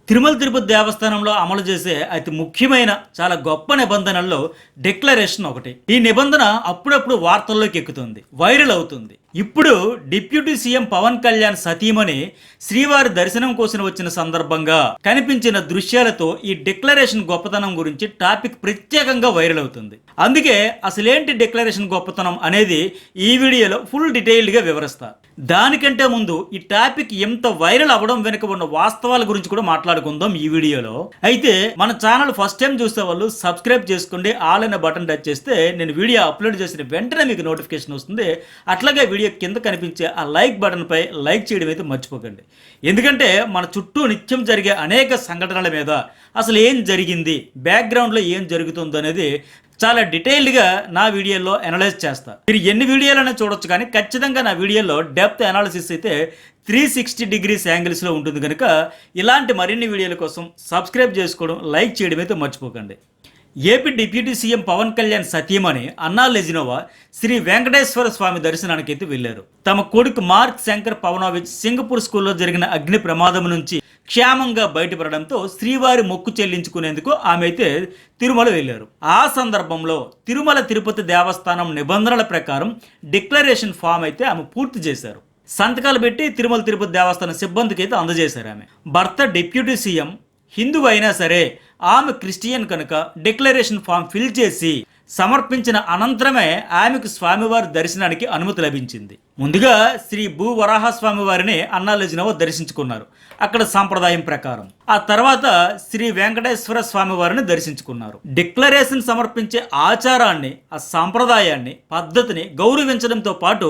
తిరుమల తిరుపతి దేవస్థానంలో అమలు చేసే అతి ముఖ్యమైన చాలా గొప్ప నిబంధనల్లో డిక్లరేషన్ ఒకటి. ఈ నిబంధన అప్పుడప్పుడు వార్తల్లోకి ఎక్కుతుంది, వైరల్ అవుతుంది. ఇప్పుడు డిప్యూటీ సీఎం పవన్ కళ్యాణ్ సతీమణి శ్రీవారి దర్శనం కోసం వచ్చిన సందర్భంగా కనిపించిన దృశ్యాలతో ఈ డిక్లరేషన్ గొప్పతనం గురించి టాపిక్ ప్రత్యేకంగా వైరల్ అవుతుంది. అందుకే అసలేంటి డిక్లరేషన్ గొప్పతనం అనేది ఈ వీడియోలో ఫుల్ డీటెయిల్డ్గా వివరిస్తా. దానికంటే ముందు ఈ టాపిక్ ఎంత వైరల్ అవ్వడం వెనుక ఉన్న వాస్తవాల గురించి కూడా మాట్లాడుకుందాం ఈ వీడియోలో. అయితే మన ఛానల్ ఫస్ట్ టైం చూసే వాళ్ళు సబ్స్క్రైబ్ చేసుకోండి, ఆల్ అనే బటన్ టచ్ చేస్తే నేను వీడియో అప్లోడ్ చేసిన వెంటనే మీకు నోటిఫికేషన్ వస్తుంది. అట్లాగే వీడియో కింద కనిపించే ఆ లైక్ బటన్ పై లైక్ చేయడం అయితే మర్చిపోకండి. ఎందుకంటే మన చుట్టూ నిత్యం జరిగే అనేక సంఘటనల మీద అసలు ఏం జరిగింది, బ్యాక్గ్రౌండ్లో ఏం జరుగుతుందో అనేది చాలా డీటెయిల్డ్గా నా వీడియోలో అనలైజ్ చేస్తా. మీరు ఎన్ని వీడియోలైనా చూడొచ్చు, కానీ ఖచ్చితంగా నా వీడియోలో డెప్త్ అనాలిసిస్ అయితే 360 డిగ్రీస్ యాంగిల్స్లో ఉంటుంది. కనుక ఇలాంటి మరిన్ని వీడియోల కోసం సబ్స్క్రైబ్ చేసుకోవడం, లైక్ చేయడం అయితే మర్చిపోకండి. AP deputy CM Pawan Kalyan సతీమణి అన్నా లెజినోవా శ్రీ వెంకటేశ్వర స్వామి దర్శనానికి అయితే వెళ్లారు. తమ కొడుకు మార్క్ శంకర్ పవనోవిచ్ సింగపూర్ స్కూల్లో జరిగిన అగ్ని ప్రమాదం నుంచి క్షేమంగా బయటపడడంతో శ్రీవారి మొక్కు చెల్లించుకునేందుకు ఆమె అయితే తిరుమల వెళ్లారు. ఆ సందర్భంలో తిరుమల తిరుపతి దేవస్థానం నిబంధనల ప్రకారం డిక్లరేషన్ ఫామ్ అయితే ఆమె పూర్తి చేశారు. సంతకాలు పెట్టి తిరుమల తిరుపతి దేవస్థానం సిబ్బందికి అయితే అందజేశారు. ఆమె భర్త డిప్యూటీ సీఎం హిందువు అయినా సరే ఆమె క్రిస్టియన్ కనుక డిక్లరేషన్ ఫామ్ ఫిల్ చేసి సమర్పించిన అనంతరమే ఆమెకు స్వామివారి దర్శనానికి అనుమతి లభించింది. ముందుగా శ్రీ భూ వరాహస్వామి వారిని అన్నా లెజినోవా దర్శించుకున్నారు అక్కడ సాంప్రదాయం ప్రకారం. ఆ తర్వాత శ్రీ వెంకటేశ్వర స్వామి వారిని దర్శించుకున్నారు. డిక్లరేషన్ సమర్పించే ఆచారాన్ని, ఆ సాంప్రదాయాన్ని, పద్ధతిని గౌరవించడంతో పాటు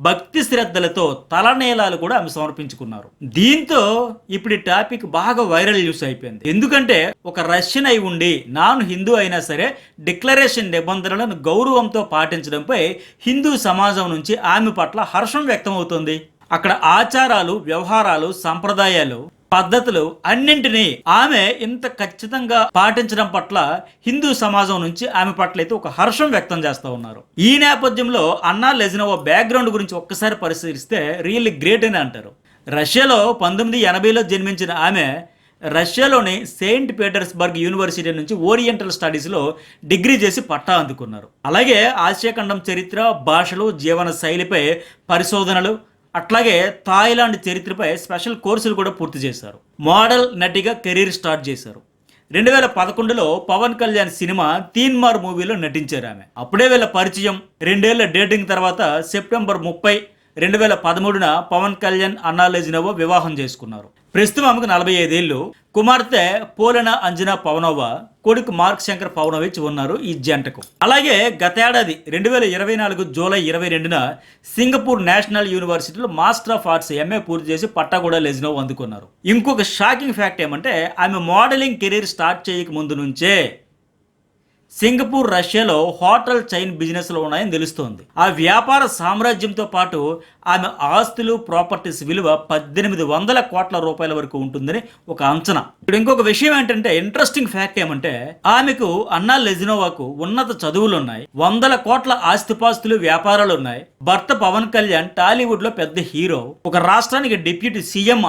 భక్తి శ్రద్ధలతో తలనీలాలు కూడా ఆమె సమర్పించుకున్నారు. దీంతో ఇప్పుడు ఈ టాపిక్ బాగా వైరల్ న్యూస్ అయిపోయింది. ఎందుకంటే ఒక రష్యన్ అయి ఉండి నాను హిందూ అయినా సరే డిక్లరేషన్ నిబంధనలను గౌరవంతో పాటించడంపై హిందూ సమాజం నుంచి ఆమె పట్ల హర్షం వ్యక్తమవుతుంది. అక్కడ ఆచారాలు, వ్యవహారాలు, సంప్రదాయాలు, పద్ధతులు అన్నింటినీ ఆమె ఇంత ఖచ్చితంగా పాటించడం పట్ల హిందూ సమాజం నుంచి ఆమె పట్ల అయితే ఒక హర్షం వ్యక్తం చేస్తూ ఉన్నారు. ఈ నేపథ్యంలో అన్నా లెజినోవా బ్యాక్గ్రౌండ్ గురించి ఒక్కసారి పరిశీలిస్తే రియల్లీ గ్రేట్ అని అంటారు. రష్యాలో 1980లో జన్మించిన ఆమె రష్యాలోని సెయింట్ పీటర్స్బర్గ్ యూనివర్సిటీ నుంచి ఓరియంటల్ స్టడీస్లో డిగ్రీ చేసి పట్టా అందుకున్నారు. అలాగే ఆసియా ఖండం చరిత్ర, భాషలు, జీవన శైలిపై పరిశోధనలు, అట్లాగే థాయిలాండ్ చరిత్రపై స్పెషల్ కోర్సులు కూడా పూర్తి చేశారు. మోడల్ నటిగా కెరీర్ స్టార్ట్ చేశారు. 2011లో పవన్ కళ్యాణ్ సినిమా తీన్మార్ మూవీలో నటించారు ఆమె. అప్పుడే వీళ్ళ పరిచయం. 2 ఏళ్ల డేటింగ్ తర్వాత సెప్టెంబర్ 30, 2013న పవన్ కళ్యాణ్ అన్నా లెజినోవా వివాహం చేసుకున్నారు. ప్రస్తుతం ఆమెకు 45 ఏళ్ళు. కుమార్తె పోలెనా అంజనా పవనోవా, కొడుకు మార్క్ శంకర్ పవనోవిచ్ ఉన్నారు ఈ జంటకు. అలాగే గతేడాది 2024 జూలై 22న సింగపూర్ నేషనల్ యూనివర్సిటీలో మాస్టర్ ఆఫ్ ఆర్ట్స్ ఎంఏ పూర్తి చేసి పట్టా కూడా లెజినోవా అందుకున్నారు. ఇంకొక షాకింగ్ ఫ్యాక్ట్ ఏమంటే ఆమె మోడలింగ్ కెరీర్ స్టార్ట్ చేయక ముందు నుంచే సింగపూర్, రష్యాలో హోటల్ చైన్ బిజినెస్లో ఉన్నాయని తెలుస్తోంది. ఆ వ్యాపార సామ్రాజ్యంతో పాటు ఆమె ఆస్తులు, ప్రాపర్టీస్ విలువ 1800 కోట్ల రూపాయల వరకు ఉంటుందని ఒక అంచనా. ఇప్పుడు ఇంకొక విషయం ఏంటంటే, ఇంట్రెస్టింగ్ ఫ్యాక్ట్ ఏమంటే ఆమెకు, అన్నా లెజినోవాకు ఉన్నత చదువులు ఉన్నాయి, 100 కోట్ల ఆస్తిపాస్తులు, వ్యాపారాలు ఉన్నాయి. భర్త పవన్ కళ్యాణ్ టాలీవుడ్ లో పెద్ద హీరో, ఒక రాష్ట్రానికి డిప్యూటీ సీఎం.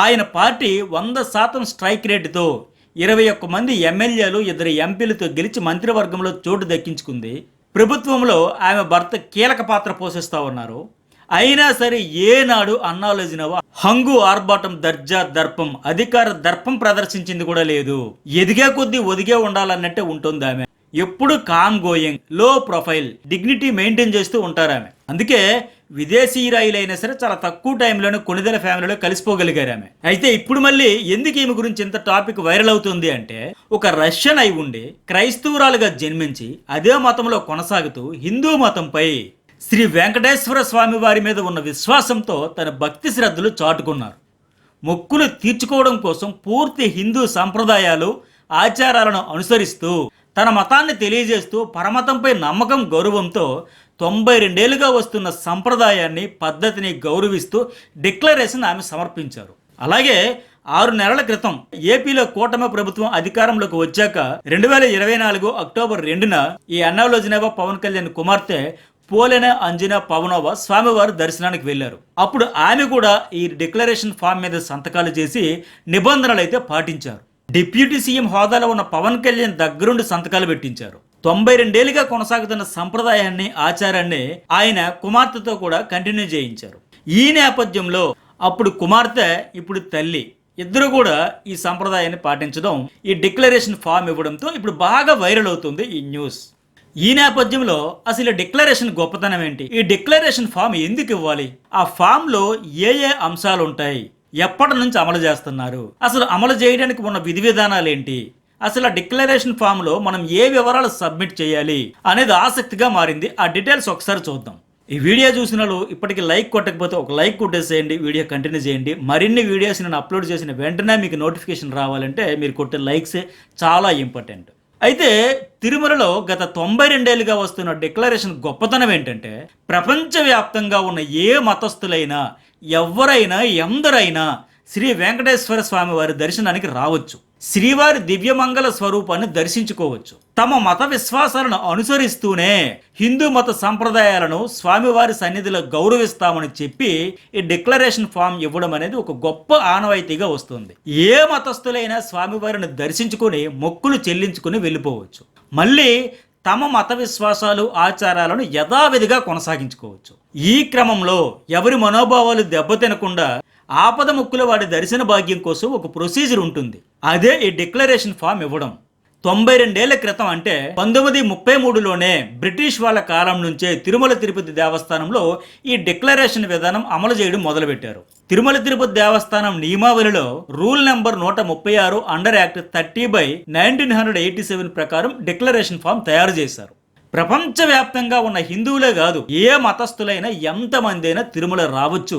ఆయన పార్టీ 100% స్ట్రైక్ రేటుతో 21 మంది ఎమ్మెల్యేలు, 2 ఎంపీలతో గెలిచి మంత్రివర్గంలో చోటు దక్కించుకుంది. ప్రభుత్వంలో ఆమె భర్త కీలక పాత్ర పోషిస్తూ ఉన్నారు. అయినా సరే ఏనాడు అన్నా లెజినోవా హంగు, ఆర్భాటం, దర్జా, దర్పం, అధికార దర్పం ప్రదర్శించింది కూడా లేదు. ఎదిగే కొద్దీ ఒదిగే ఉండాలన్నట్టే ఉంటుంది ఆమె. ఎప్పుడు కామ్ గోయింగ్, లో ప్రొఫైల్, డిగ్నిటీ మెయింటైన్ చేస్తూ ఉంటారు ఆమె. అందుకే విదేశీయురాయిలైనా సరే చాలా తక్కువ టైంలోనే కొనిదెల ఫ్యామిలీలో కలిసిపోగలిగారు ఆమె. అయితే ఇప్పుడు మళ్ళీ ఎందుకు ఈమె గురించి ఇంత టాపిక్ వైరల్ అవుతుంది అంటే, ఒక రష్యన్ అయి ఉండి క్రైస్తవురాలుగా జన్మించి అదే మతంలో కొనసాగుతూ హిందూ మతంపై, శ్రీ వెంకటేశ్వర స్వామి వారి మీద ఉన్న విశ్వాసంతో తన భక్తి శ్రద్ధలు చాటుకున్నారు. మొక్కులు తీర్చుకోవడం కోసం పూర్తి హిందూ సంప్రదాయాలు, ఆచారాలను అనుసరిస్తూ తన మతాన్ని తెలియజేస్తూ పరమతంపై నమ్మకం, గౌరవంతో 92 ఏళ్ళుగా వస్తున్న సంప్రదాయాన్ని, పద్ధతిని గౌరవిస్తూ డిక్లరేషన్ ఆమె సమర్పించారు. అలాగే 6 నెలల క్రితం ఏపీలో కూటమి ప్రభుత్వం అధికారంలోకి వచ్చాక 2024 అక్టోబర్ 2న ఈ అన్నా లెజినోవా పవన్ కళ్యాణ్ కుమార్తె పోలెన అంజనా పవనోవా స్వామివారి దర్శనానికి వెళ్లారు. అప్పుడు ఆమె కూడా ఈ డిక్లరేషన్ ఫామ్ మీద సంతకాలు చేసి నిబంధనలు అయితే పాటించారు. డిప్యూటీ సీఎం హోదాలో ఉన్న పవన్ కళ్యాణ్ దగ్గరుండి సంతకాలు పెట్టించారు. 92 ఏళ్లుగా కొనసాగుతున్న సంప్రదాయాన్ని, ఆచారాన్ని ఆయన కుమార్తెతో కూడా కంటిన్యూ చేయించారు. ఈ నేపథ్యంలో అప్పుడు కుమార్తె, ఇప్పుడు తల్లి ఇద్దరు కూడా ఈ సంప్రదాయాన్ని పాటించడం, ఈ డిక్లరేషన్ ఫామ్ ఇవ్వడంతో ఇప్పుడు బాగా వైరల్ అవుతుంది ఈ న్యూస్. ఈ నేపథ్యంలో అసలు డిక్లరేషన్ గొప్పతనం ఏంటి, ఈ డిక్లరేషన్ ఫామ్ ఎందుకు ఇవ్వాలి, ఆ ఫామ్ లో ఏ ఏ అంశాలు ఉంటాయి, ఎప్పటి నుంచి అమలు చేస్తున్నారు, అసలు అమలు చేయడానికి ఉన్న విధి విధానాలు ఏంటి, అసలు ఆ డిక్లరేషన్ ఫామ్ లో మనం ఏ వివరాలు సబ్మిట్ చేయాలి అనేది ఆసక్తిగా మారింది. ఆ డీటెయిల్స్ ఒకసారి చూద్దాం. ఈ వీడియో చూసిన వాళ్ళు ఇప్పటికి లైక్ కొట్టకపోతే ఒక లైక్ కొట్టేసేయండి, వీడియో కంటిన్యూ చేయండి. మరిన్ని వీడియోస్ నేను అప్లోడ్ చేసిన వెంటనే మీకు నోటిఫికేషన్ రావాలంటే మీరు కొట్టే లైక్సే చాలా ఇంపార్టెంట్. అయితే తిరుమలలో గత 92 ఏళ్ళుగా వస్తున్న డిక్లరేషన్ గొప్పతనం ఏంటంటే, ప్రపంచవ్యాప్తంగా ఉన్న ఏ మతస్థులైనా, ఎవరైనా, ఎందరైనా శ్రీ వెంకటేశ్వర స్వామి వారి దర్శనానికి రావచ్చు. శ్రీవారి దివ్యమంగళ స్వరూపాన్ని దర్శించుకోవచ్చు. తమ మత విశ్వాసాలను అనుసరిస్తూనే హిందూ మత సంప్రదాయాలను స్వామివారి సన్నిధిలో గౌరవిస్తామని చెప్పి ఈ డిక్లరేషన్ ఫామ్ ఇవ్వడం అనేది ఒక గొప్ప ఆనవాయితీగా వస్తుంది. ఏ మతస్థులైనా స్వామివారిని దర్శించుకుని మొక్కులు చెల్లించుకుని వెళ్ళిపోవచ్చు. మళ్ళీ తమ మత విశ్వాసాలు, ఆచారాలను యథావిధిగా కొనసాగించుకోవచ్చు. ఈ క్రమంలో ఎవరి మనోభావాలు దెబ్బతినకుండా ఆపద ముక్కుల వాడి దర్శన భాగ్యం కోసం ఒక ప్రొసీజర్ ఉంటుంది. అదే ఈ డిక్లరేషన్ ఫామ్ ఇవ్వడం. 92 ఏళ్ల క్రితం అంటే 1933లోనే బ్రిటిష్ వాళ్ళ కాలం నుంచే తిరుమల తిరుపతి దేవస్థానంలో ఈ డిక్లరేషన్ విధానం అమలు చేయడం మొదలుపెట్టారు. తిరుమల తిరుపతి దేవస్థానం నియమావళిలో రూల్ నెంబర్ 136 అండర్ యాక్ట్ 30/1987 ప్రకారం డిక్లరేషన్ ఫామ్ తయారు చేశారు. ప్రపంచవ్యాప్తంగా ఉన్న హిందువులే కాదు, ఏ మతస్థులైనా, ఎంతమంది అయినా తిరుమల రావచ్చు,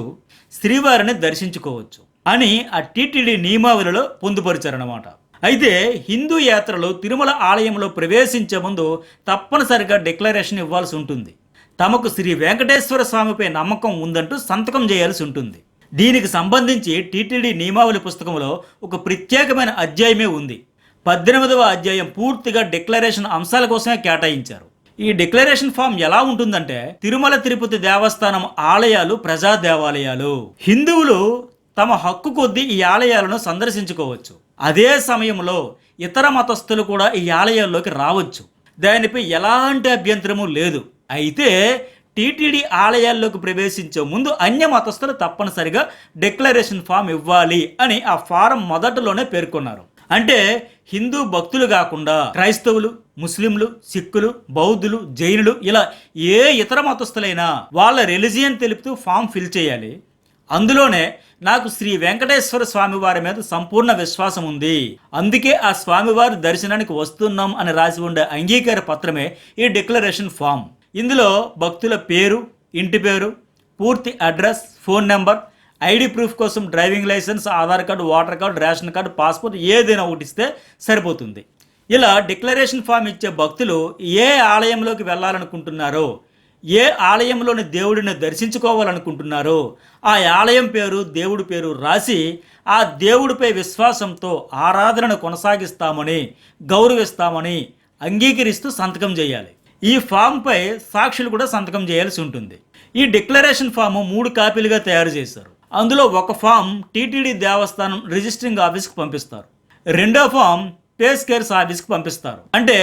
శ్రీవారిని దర్శించుకోవచ్చు అని ఆ టీటీడీ నియమావళిలో పొందుపరిచారన్నమాట. అయితే హిందూ యాత్రలు తిరుమల ఆలయంలో ప్రవేశించే ముందు తప్పనిసరిగా డిక్లరేషన్ ఇవ్వాల్సి ఉంటుంది. తమకు శ్రీ వెంకటేశ్వర స్వామిపై నమ్మకం ఉందంటూ సంతకం చేయాల్సి ఉంటుంది. దీనికి సంబంధించి టీటీడీ నియమావళి పుస్తకంలో ఒక ప్రత్యేకమైన అధ్యాయమే ఉంది. 18వ అధ్యాయం పూర్తిగా డిక్లరేషన్ అంశాల కోసమే కేటాయించారు. ఈ డిక్లరేషన్ ఫామ్ ఎలా ఉంటుందంటే, తిరుమల తిరుపతి దేవస్థానం ఆలయాలు ప్రజా దేవాలయాలు. హిందువులు తమ హక్కు కొద్దీ ఈ ఆలయాలను సందర్శించుకోవచ్చు. అదే సమయంలో ఇతర మతస్థులు కూడా ఈ ఆలయాల్లోకి రావచ్చు. దానిపై ఎలాంటి అభ్యంతరము లేదు. అయితే టీటీడీ ఆలయాల్లోకి ప్రవేశించే ముందు అన్య మతస్థులు తప్పనిసరిగా డిక్లరేషన్ ఫామ్ ఇవ్వాలి అని ఆ ఫారం మొదటలోనే పేర్కొన్నారు. అంటే హిందూ భక్తులు కాకుండా క్రైస్తవులు, ముస్లింలు, సిక్కులు, బౌద్ధులు, జైనులు, ఇలా ఏ ఇతర మతస్థులైనా వాళ్ళ రిలీజియన్ తెలుపుతూ ఫామ్ ఫిల్ చేయాలి. అందులోనే నాకు శ్రీ వెంకటేశ్వర స్వామి వారి మీద సంపూర్ణ విశ్వాసం ఉంది, అందుకే ఆ స్వామివారి దర్శనానికి వస్తున్నాం అని రాసి ఉండే అంగీకార పత్రమే ఈ డిక్లరేషన్ ఫామ్. ఇందులో భక్తుల పేరు, ఇంటి పేరు, పూర్తి address, phone number, ID proof కోసం driving licence, Aadhaar card, voter card, ration card, passport ఏదైనా ఒకటి ఇస్తే సరిపోతుంది. ఇలా డిక్లరేషన్ ఫామ్ ఇచ్చే భక్తులు ఏ ఆలయంలోకి వెళ్ళాలనుకుంటున్నారో, ఏ ఆలయంలోని దేవుడిని దర్శించుకోవాలనుకుంటున్నారో ఆ ఆలయం పేరు, దేవుడి పేరు రాసి ఆ దేవుడిపై విశ్వాసంతో ఆరాధనను కొనసాగిస్తామని, గౌరవిస్తామని అంగీకరిస్తూ సంతకం చేయాలి. ఈ ఫామ్పై సాక్షులు కూడా సంతకం చేయాల్సి ఉంటుంది. ఈ డిక్లరేషన్ ఫామ్ 3 కాపీలుగా తయారు చేశారు. అందులో ఒక ఫామ్ టీటీడీ దేవస్థానం రిజిస్ట్రింగ్ ఆఫీస్కి పంపిస్తారు. రెండో ఫామ్ పేస్ కేర్స్ ఆఫీస్కి పంపిస్తారు. అంటే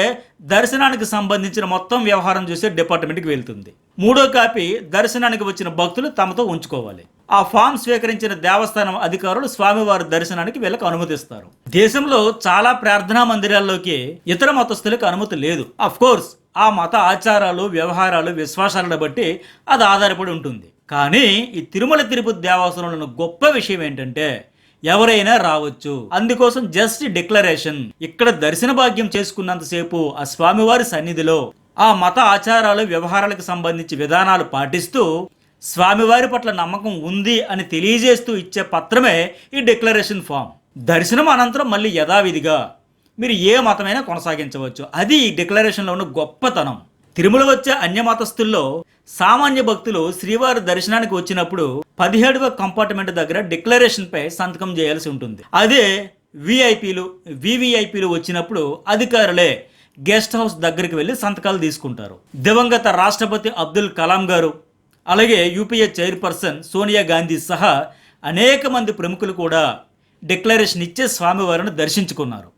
దర్శనానికి సంబంధించిన మొత్తం వ్యవహారం చూసే డిపార్ట్మెంట్కి వెళ్తుంది. మూడో కాపీ దర్శనానికి వచ్చిన భక్తులు తమతో ఉంచుకోవాలి. ఆ ఫామ్ స్వీకరించిన దేవస్థానం అధికారులు స్వామివారి దర్శనానికి వీళ్ళకి అనుమతిస్తారు. దేశంలో చాలా ప్రార్థనా మందిరాల్లోకి ఇతర మతస్థులకు అనుమతి లేదు. అఫ్ కోర్స్ ఆ మత ఆచారాలు, వ్యవహారాలు, విశ్వాసాలను బట్టి అది ఆధారపడి ఉంటుంది. కానీ ఈ తిరుమల తిరుపతి దేవస్థానంలో గొప్ప విషయం ఏంటంటే ఎవరైనా రావచ్చు. అందుకోసం జస్ట్ డిక్లరేషన్. ఇక్కడ దర్శన భాగ్యం చేసుకున్నంతసేపు ఆ స్వామివారి సన్నిధిలో ఆ మత ఆచారాలు, వ్యవహారాలకు సంబంధించి విధానాలు పాటిస్తూ స్వామివారి పట్ల నమ్మకం ఉంది అని తెలియజేస్తూ ఇచ్చే పత్రమే ఈ డిక్లరేషన్ ఫామ్. దర్శనం అనంతరం మళ్ళీ యథావిధిగా మీరు ఏ మతమైనా కొనసాగించవచ్చు. అది ఈ డిక్లరేషన్లో ఉన్న గొప్పతనం. తిరుమల వచ్చే అన్య మతస్థుల్లో సామాన్య భక్తులు శ్రీవారి దర్శనానికి వచ్చినప్పుడు 17వ కంపార్ట్మెంట్ దగ్గర డిక్లరేషన్ పై సంతకం చేయాల్సి ఉంటుంది. అదే విఐపీలు, వివిఐపీలు వచ్చినప్పుడు అధికారులే గెస్ట్ హౌస్ దగ్గరికి వెళ్ళి సంతకాలు తీసుకుంటారు. దివంగత రాష్ట్రపతి అబ్దుల్ కలాం గారు, అలాగే యూపీఏ చైర్పర్సన్ సోనియా గాంధీ సహా అనేక మంది ప్రముఖులు కూడా డిక్లరేషన్ ఇచ్చే స్వామివారిని దర్శించుకున్నారు.